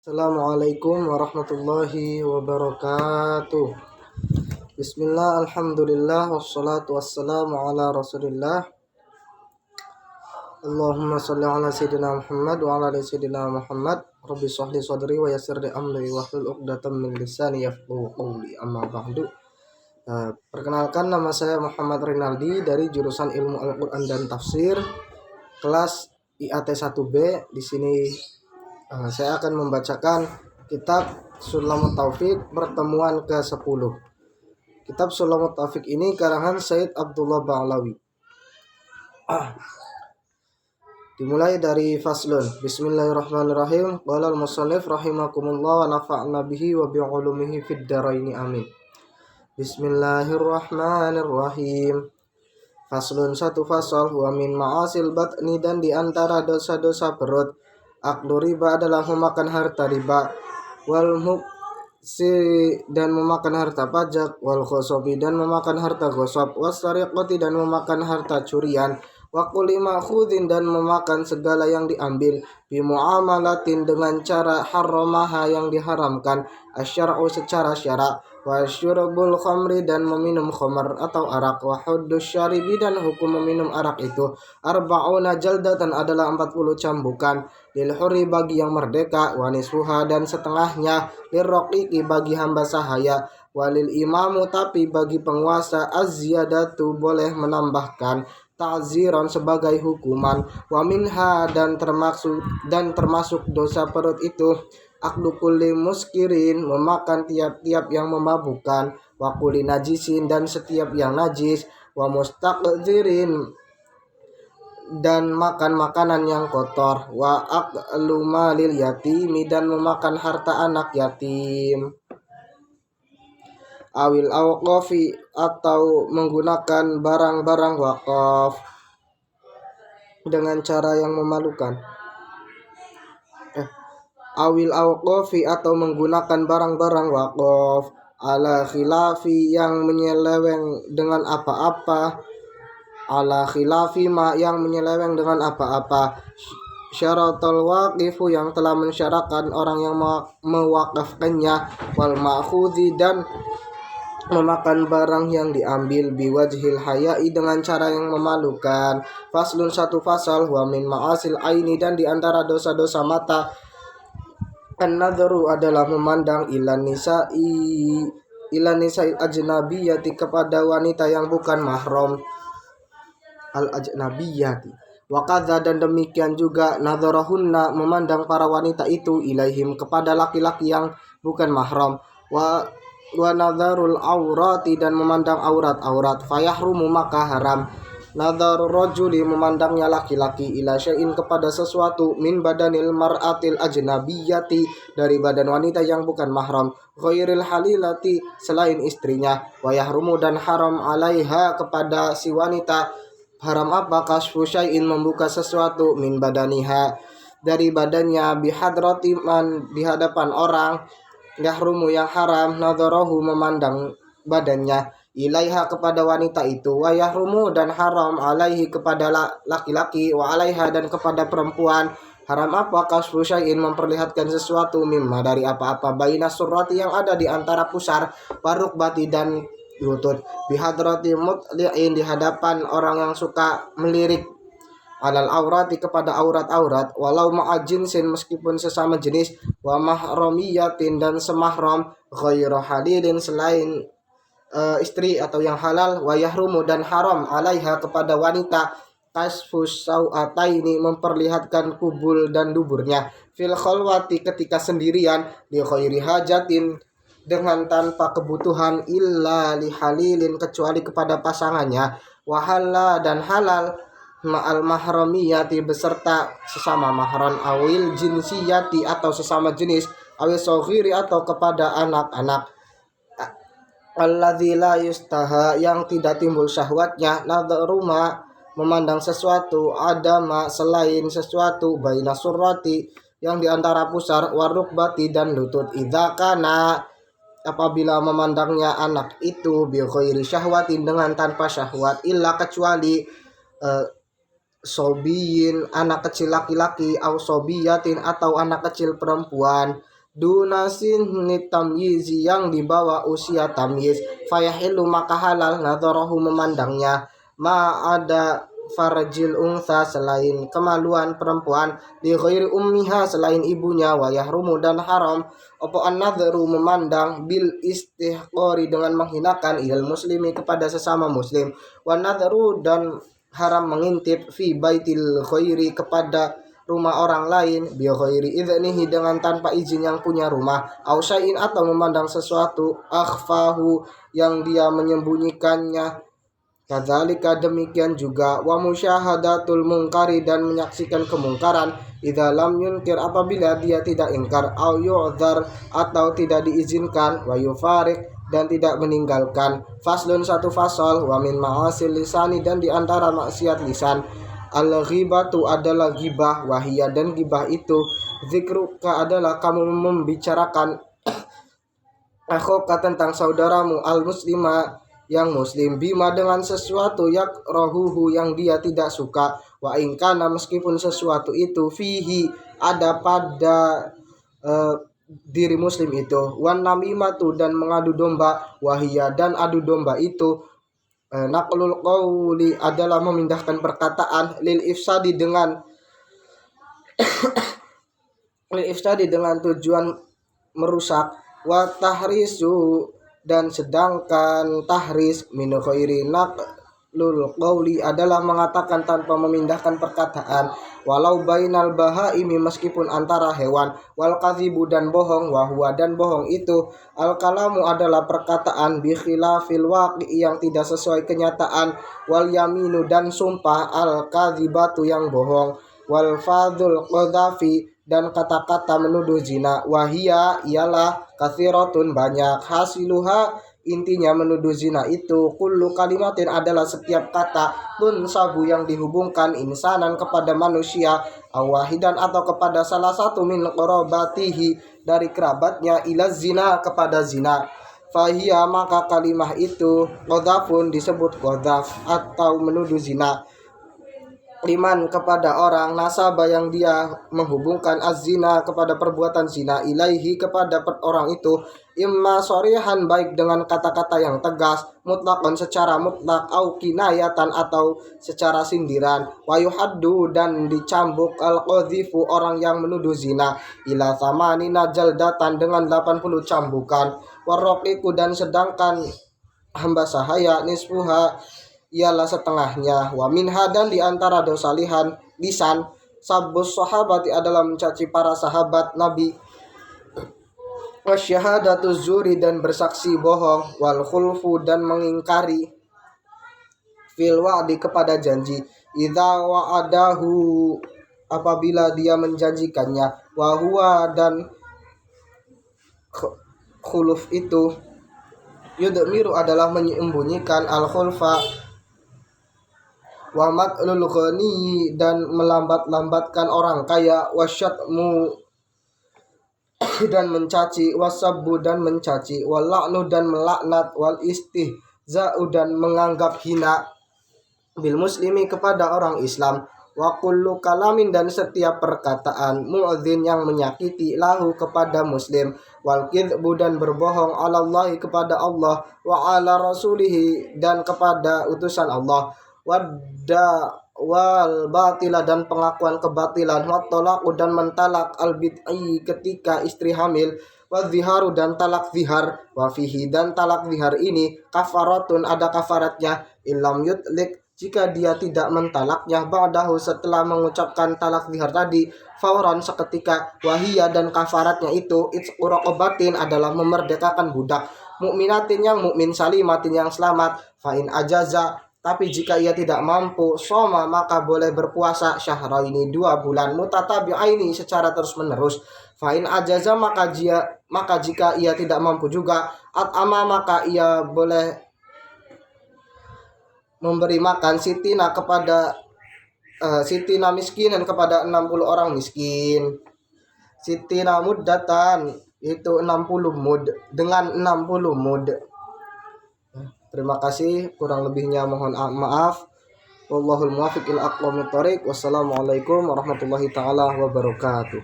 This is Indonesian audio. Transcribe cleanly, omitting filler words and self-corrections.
Assalamualaikum warahmatullahi wabarakatuh. Bismillah, alhamdulillah, wassalatu wassalamu ala rasulillah. Allahumma salli ala sayyidina Muhammad wa ala ali sayyidina Muhammad. Rabbi shrahli sadri wa yassir li amri wahlul 'uqdatam min lisani yafqahu qawli. Amma ba'du. Perkenalkan, nama saya Muhammad Rinaldi dari jurusan Ilmu Al-Qur'an dan Tafsir, kelas IAT 1B. Di sini saya akan membacakan kitab Sulamut Taufik pertemuan ke-10. Kitab Sulamut Taufik ini karangan Said Abdullah Ba'alawi. Dimulai dari faslun. Bismillahirrahmanirrahim. Qala al-musannif rahimakumullah wa nafa'na bihi wa bi'ulumihi fid dharaini amin. Bismillahirrahmanirrahim. Faslun, satu fasal. Wa min ma'asil batni, dan di antara dosa-dosa perut, aklu riba adalah memakan harta riba, wal muksi dan memakan harta pajak, wal khosobi dan memakan harta khosob, wasariqati dan memakan harta curian, wa kulli ma'khudin dan memakan segala yang diambil, bi muamalatin dengan cara haramaha yang diharamkan, asyara'u secara syara', wa syurbul khamri dan meminum khamar atau arak, wa huddus syaribi dan hukum meminum arak itu arba'una jaldatan adalah 40 cambukan, lil huri bagi yang merdeka, wa nisfuha dan setengahnya, lirraqiqi bagi hamba sahaya, walil imamu tapi bagi penguasa, az-ziyadatu boleh menambahkan, ta'ziran sebagai hukuman, wa minha dan termasuk dosa perut itu aklu kulli muskirin memakan tiap-tiap yang memabukkan, wa kulli najisin dan setiap yang najis, wa mustaqdzirin dan makan makanan yang kotor, wa aklu malil yatimi dan memakan harta anak yatim, awil awqafi atau menggunakan barang-barang wakaf dengan cara yang memalukan, awil awqafi atau menggunakan barang-barang wakaf, ala khilafi yang menyeleweng dengan apa-apa, ala khilafi ma yang menyeleweng dengan apa-apa, syaratul waqifu yang telah mensyaratkan orang yang mewakafkannya, wal ma'khudhi dan memakan barang yang diambil, biwajhil hayai dengan cara yang memalukan. Faslun, satu fasal. Wa min ma'asil aini dan di antara dosa-dosa mata, an-nadharu adalah memandang ilan nisa'i ajnabiyati kepada wanita yang bukan mahram, al-ajnabiyati, wa kadza dan demikian juga nadharahunna memandang para wanita itu ilaihim kepada laki-laki yang bukan mahram, wa nadharul aurati dan memandang aurat-aurat, fayahrumu maka haram, nadharur rajuli memandangnya laki-laki, ila syai'in kepada sesuatu, min badanil mar'atil ajnabiyati dari badan wanita yang bukan mahram, ghairil halilati selain istrinya, wa yahrumu dan haram alaiha kepada si wanita, haram apa, kasfu syai'in membuka sesuatu, min badaniha dari badannya, bihadrati man di hadapan orang, yahrumu yang haram, nadharahu memandang badannya, ilaiha kepada wanita itu, wa yahrumu dan haram alaihi kepada laki-laki, wa alaiha dan kepada perempuan, haram apa, kasfu syai'in memperlihatkan sesuatu, mimma dari apa-apa, baina surrati yang ada di antara pusar, warukbati dan lutut, bihadrati mutli'in di hadapan orang yang suka melirik, alal aurati kepada aurat-aurat, walau ma'ajinsin meskipun sesama jenis, wa mahramiyatin dan semahram, ghairu halilin selain istri atau yang halal, wa yahrumu dan haram alaiha kepada wanita, kasfus sau'ataini memperlihatkan kubul dan duburnya, fil khalwati ketika sendirian, li ghairi hajatin dengan tanpa kebutuhan, illa li halilin kecuali kepada pasangannya, wahalla dan halal, ma'al mahramiyati beserta sesama mahram, awil jinsiyati atau sesama jenis, awil soghiri atau kepada anak-anak, alladzi la yustaha yang tidak timbul syahwatnya, nadharuma memandang sesuatu, adama selain sesuatu, baina surrati yang diantara pusar, warukbati dan lutut, idza kana apabila memandangnya anak itu, bi ghairi syahwatin dengan tanpa syahwat, illa kecuali sobiyin anak kecil laki-laki, au sobiyatin atau anak kecil perempuan, dunasin tamyizi yang di bawah usia tamyiz, fayahilu maka halal nadharahu memandangnya, ma ada farjil unsa selain kemaluan perempuan, di ghairi ummiha selain ibunya, wa yahrumu dan haram apa an-nadharu memandang bil istihqari dengan menghinakan ilal muslimi kepada sesama muslim, wa nadharu dan haram mengintip fi baitil khairi kepada rumah orang lain bi ghairi idznihi dengan tanpa izin yang punya rumah, au syai'in atau memandang sesuatu akhfahu yang dia menyembunyikannya. Kadzalika demikian juga wa musyahadatul mungkari dan menyaksikan kemungkaran, idza lam yunkir apabila dia tidak ingkar, au yu'dzar atau tidak diizinkan, wa yufarik dan tidak meninggalkan. Faslun satu fasal, wa min ma'asil lisani dan di antara maksiat lisan, al ghibatu adalah ghibah, wahia dan ghibah itu zikruka adalah kamu membicarakan akhoka tentang saudaramu al muslima yang muslim, bima dengan sesuatu yak rohuhu yang dia tidak suka, wa ingkana meskipun sesuatu itu fihi ada pada diri muslim itu, wan namimatu dan mengadu domba, wahia dan adu domba itu naqlul qawli adalah memindahkan perkataan lil ifsadi dengan tujuan merusak, wa tahrisu dan sedangkan tahris min khairi naqlul qawli adalah mengatakan tanpa memindahkan perkataan, walau bainal bahaimi meskipun antara hewan, wal kadhibu dan bohong, wahwa dan bohong itu al kalamu adalah perkataan bi khilafil waqi yang tidak sesuai kenyataan, wal yaminu dan sumpah al kadhibatu yang bohong, wal fadhul qadhafi dan kata-kata menuduh zina, wahia ialah kathiratun banyak, hasiluha intinya menuduh zina itu kullu kalimatin adalah setiap kata tun sabu yang dihubungkan insanan kepada manusia, awahidan atau kepada salah satu min qorobatihi dari kerabatnya, ila zina kepada zina, fahia maka kalimah itu qadhafun disebut qadhaf atau menuduh zina, liman kepada orang nasabah yang dia menghubungkan az-zina kepada perbuatan zina, ilaihi kepada orang itu, imma sorihan baik dengan kata-kata yang tegas, mutlakon secara mutlak, au kinayatan atau secara sindiran, wa yuhaddu dan dicambuk al-qadhifu orang yang menuduh zina, ila thamanina jaldatan dengan 80 cambukan, warraqiqu dan sedangkan hamba sahaya nisfuha ialah setengahnya, wa minha dan diantara dosa lisan sabbus sahabati adalah mencaci para sahabat Nabi, wasyahadatu zuri dan bersaksi bohong, wal khulfu dan mengingkari fil wa'di kepada janji, idza wa'adahu apabila dia menjanjikannya, wa huwa dan khuluf itu yudmiru adalah menyembunyikan al khulfa, wa matlul ghani dan melambat-lambatkan orang kaya, wasyatmu dan mencaci, wasabbu dan mencaci, wal la'nu dan melaknat, wal istihza'u dan menganggap hina bil muslimi kepada orang Islam, wa kullu kalamin dan setiap perkataan mu'dzin yang menyakiti lahu kepada muslim, wal kidbu dan berbohong alallahi kepada Allah, wa ala rasulihi dan kepada utusan Allah, wadda wal batila dan pengakuan kebatilan, wa talaqu dan mentalak al bid'i ketika istri hamil, wa ziharu dan talak zihar, wa fihi dan talak zihar ini kafaratun ada kafaratnya, illam yutlik jika dia tidak mentalaknya ba'dahu setelah mengucapkan talak zihar tadi, fauran seketika, wahia dan kafaratnya itu itqu raqabatin adalah memerdekakan budak, mukminatin yang mukmin, salimatin yang selamat, fa in ajaza tapi jika ia tidak mampu, soma maka boleh berpuasa syahraini 2 bulan mutatabi'aini secara terus menerus, fa'in ajaza maka jika ia tidak mampu juga, at'ama maka ia boleh memberi makan sitina kepada sitina miskinan kepada 60 orang miskin, sitina muddatan itu 60 mud dengan 60 mud. Terima kasih, kurang lebihnya mohon maaf. Wallahul muwaffiq ila aqwamit thoriq. Wassalamualaikum warahmatullahi taala wabarakatuh.